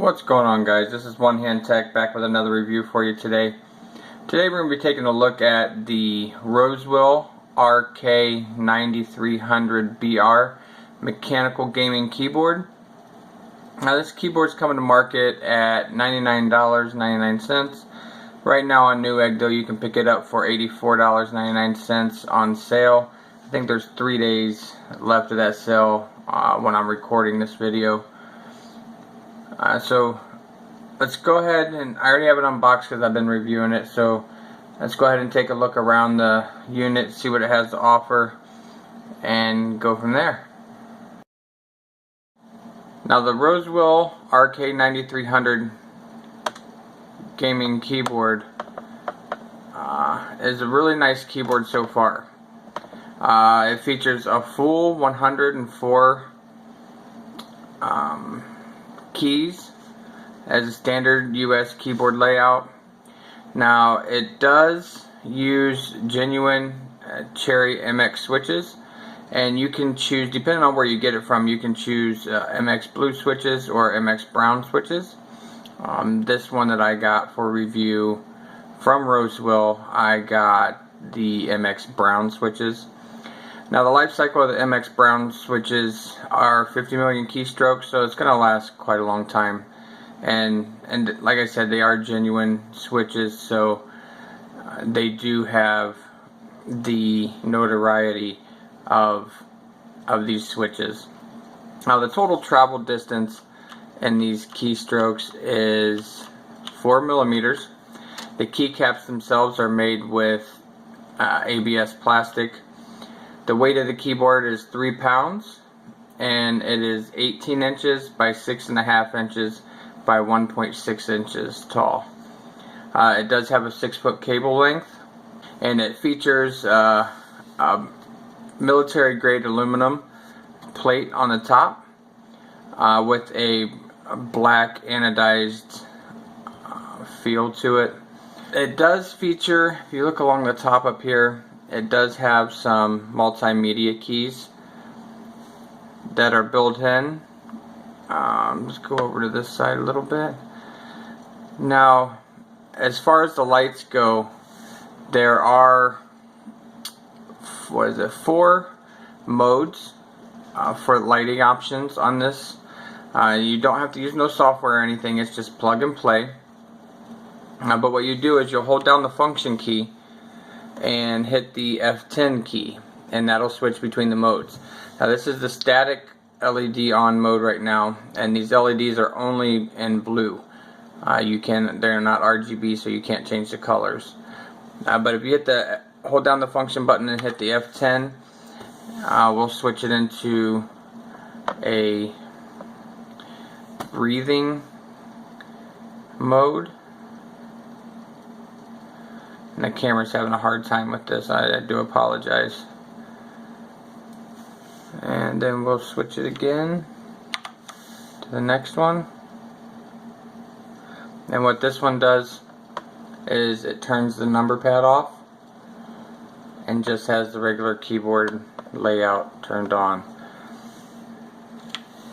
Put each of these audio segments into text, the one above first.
What's going on, guys? This is One Hand Tech back with another review for you today. Today we're going to be taking a look at the Rosewill RK-9300 BR mechanical gaming keyboard. Now this keyboard is coming to market at $99.99. Right now on Newegg though you can pick it up for $84.99 on sale. I think there's 3 days left of that sale when I'm recording this video. So let's go ahead, and I already have it unboxed because I've been reviewing it, so let's go ahead and take a look around the unit, see what it has to offer, and go from there. Now the Rosewill RK-9300 gaming keyboard is a really nice keyboard so far. It features a full 104 keys as a standard US keyboard layout. Now it does use genuine Chery MX switches, and you can choose, depending on where you get it from, you can choose MX blue switches or MX brown switches. This one that I got for review from Rosewill, I got the MX brown switches. Now the life cycle of the MX brown switches are 50 million keystrokes, so it's going to last quite a long time. And like I said, they are genuine switches, so they do have the notoriety of these switches. Now the total travel distance in these keystrokes is 4 millimeters. The keycaps themselves are made with ABS plastic. The weight of the keyboard is 3 pounds, and it is 18 inches by 6.5 inches by 1.6 inches tall. It does have a 6-foot cable length, and it features a military grade aluminum plate on the top with a black anodized feel to it. It does feature, if you look along the top up here, it does have some multimedia keys that are built in. Let's go over to this side a little bit. Now, as far as the lights go, there are 4 modes for lighting options on this. You don't have to use no software or anything, it's just plug and play. But what you do is you'll hold down the function key and hit the F10 key, and that'll switch between the modes. Now this is the static LED on mode right now, and these LEDs are only in blue. They're not RGB, so you can't change the colors. But if you hold down the function button and hit the F10, we'll switch it into a breathing mode. And the camera's having a hard time with this. I do apologize. And then we'll switch it again to the next one. And what this one does is it turns the number pad off and just has the regular keyboard layout turned on.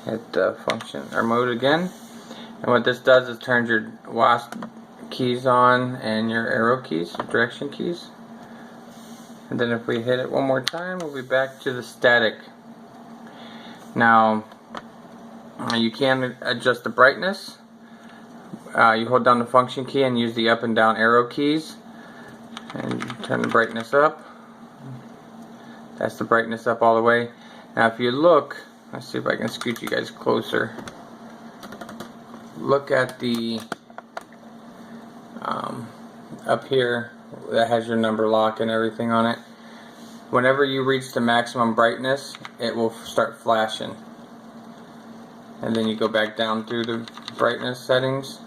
Hit the function or mode again. And what this does is turns your WASP keys on and your arrow keys, direction keys. And then if we hit it one more time, we'll be back to the static. Now you can adjust the brightness. You hold down the function key and use the up and down arrow keys and turn the brightness up. That's the brightness up all the way. Now if you look, let's see if I can scoot you guys closer. Look at the up here that has your number lock and everything on it. Whenever you reach the maximum brightness, it will start flashing, and then you go back down through the brightness settings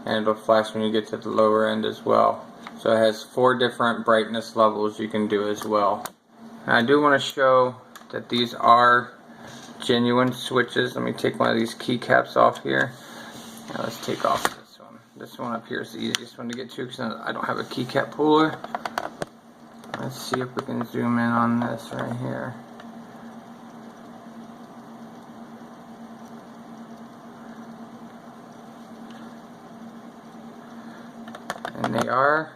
and it'll flash when you get to the lower end as well. So it has 4 different brightness levels you can do as well. And I do want to show that these are genuine switches. Let me take one of these keycaps off here. Now let's take off this one. This one up here is the easiest one to get to because I don't have a keycap puller. Let's see if we can zoom in on this right here. and they are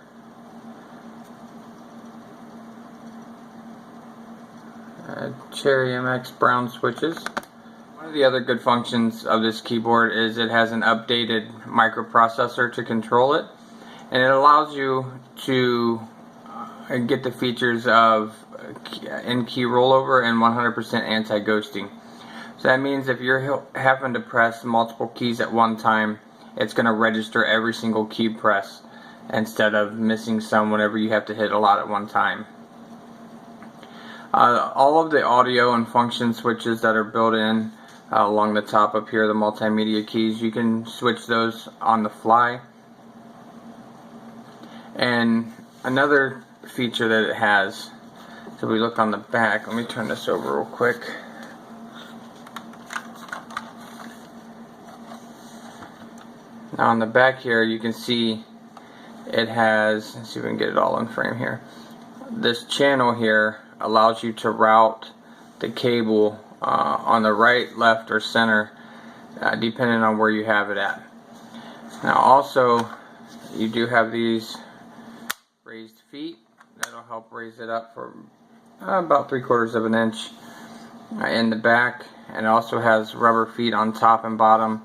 Chery MX brown switches. One of the other good functions of this keyboard is it has an updated microprocessor to control it, and it allows you to get the features of in-key rollover and 100% anti-ghosting. So that means if you're having to press multiple keys at one time, it's going to register every single key press instead of missing some whenever you have to hit a lot at one time. All of the audio and function switches that are built in along the top up here, the multimedia keys, you can switch those on the fly. And another feature that it has, so we look on the back, let me turn this over real quick. Now on the back here you can see it has, let's see if we can get it all in frame here. This channel here allows you to route the cable on the right, left, or center depending on where you have it at. Now also you do have these raised feet that'll help raise it up for about 3/4 of an inch in the back, and it also has rubber feet on top and bottom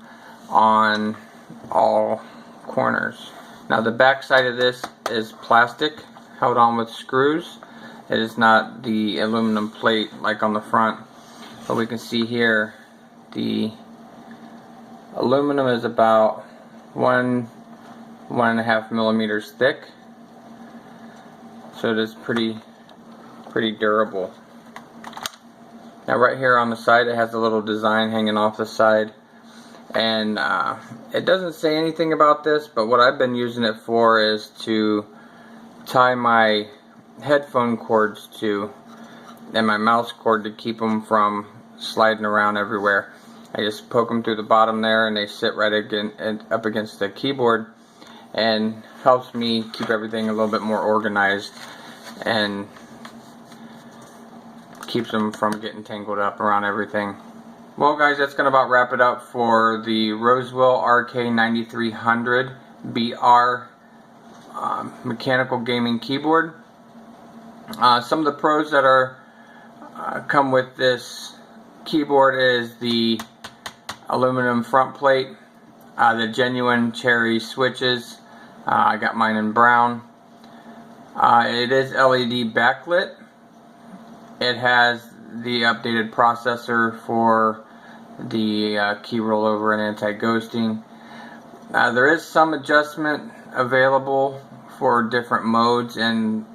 on all corners. Now the back side of this is plastic held on with screws. It is not the aluminum plate like on the front, but we can see here the aluminum is about 1.5 millimeters thick, so it is pretty durable. Now right here on the side it has a little design hanging off the side, and it doesn't say anything about this, but what I've been using it for is to tie my headphone cords to, and my mouse cord, to keep them from sliding around everywhere. I just poke them through the bottom there and they sit right up against the keyboard, and helps me keep everything a little bit more organized and keeps them from getting tangled up around everything. Well guys, that's going to about wrap it up for the Rosewill RK-9300 BR mechanical gaming keyboard. Some of the pros that are come with this keyboard is the aluminum front plate, the genuine Chery switches. I got mine in brown. It is LED backlit. It has the updated processor for the key rollover and anti-ghosting. There is some adjustment available for different modes and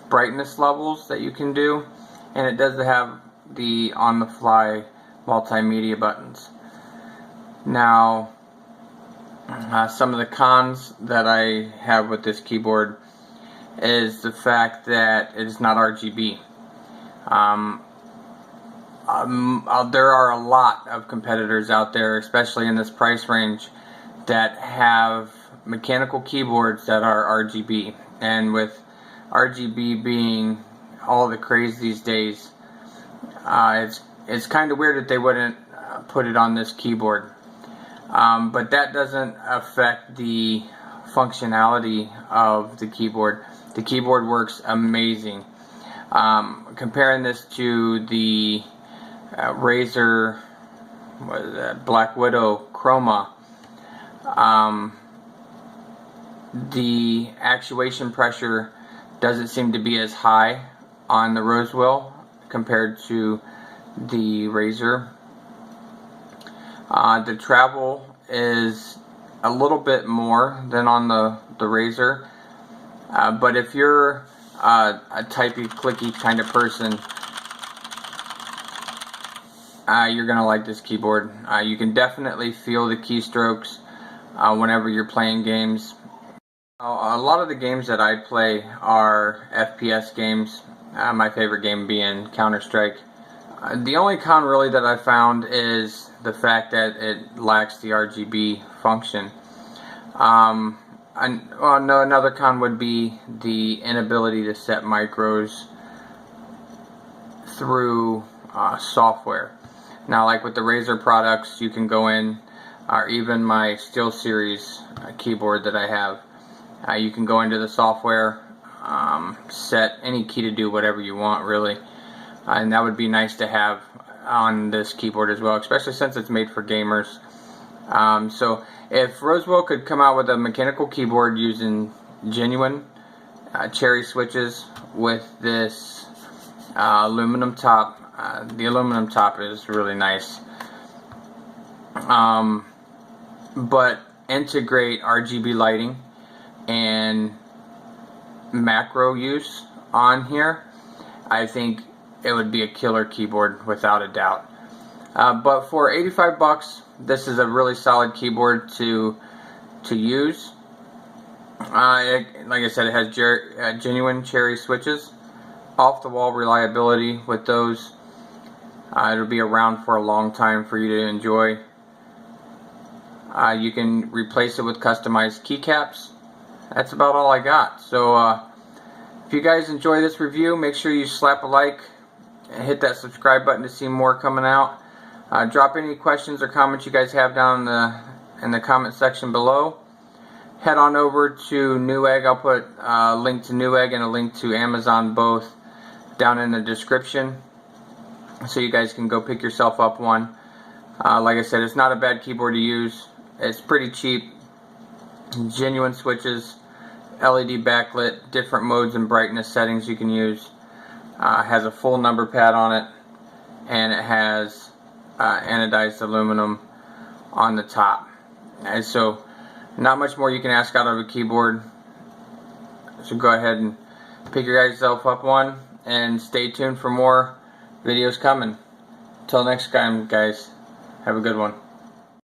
brightness levels that you can do, and it does have the on-the-fly multimedia buttons. Now some of the cons that I have with this keyboard is the fact that it is not RGB. There are a lot of competitors out there, especially in this price range, that have mechanical keyboards that are RGB, and with RGB being all the craze these days, it's kind of weird that they wouldn't put it on this keyboard. But that doesn't affect the functionality of the keyboard. The keyboard works amazing. Comparing this to the Razer Black Widow Chroma, the actuation pressure doesn't seem to be as high on the Rosewill compared to the Razer. The travel is a little bit more than on the Razer, but if you're a typey clicky kind of person, you're gonna like this keyboard. You can definitely feel the keystrokes whenever you're playing games. A lot of the games that I play are FPS games, my favorite game being Counter-Strike. The only con really that I found is the fact that it lacks the RGB function. Another con would be the inability to set micros through software. Now, like with the Razer products, you can go in or even my Steel Series keyboard that I have. You can go into the software, set any key to do whatever you want, really, and that would be nice to have on this keyboard as well, especially since it's made for gamers. So if Rosewill could come out with a mechanical keyboard using genuine Chery switches with this aluminum top, the aluminum top is really nice, but integrate RGB lighting and macro use on here, I think it would be a killer keyboard without a doubt. But for 85 bucks, this is a really solid keyboard to use. Like I said, it has genuine Chery switches, off the wall reliability with those. It'll be around for a long time for you to enjoy. You can replace it with customized keycaps. That's about all I got. So if you guys enjoy this review, make sure you slap a like and hit that subscribe button to see more coming out. Drop any questions or comments you guys have down in the comment section below. Head on over to Newegg. I'll put a link to Newegg and a link to Amazon both down in the description, so you guys can go pick yourself up one. Like I said, it's not a bad keyboard to use. It's pretty cheap. Genuine switches, LED backlit, different modes and brightness settings you can use. Has a full number pad on it, and it has anodized aluminum on the top. And so not much more you can ask out of a keyboard. So go ahead and pick yourself up one, and stay tuned for more videos coming. Till next time, guys, have a good one.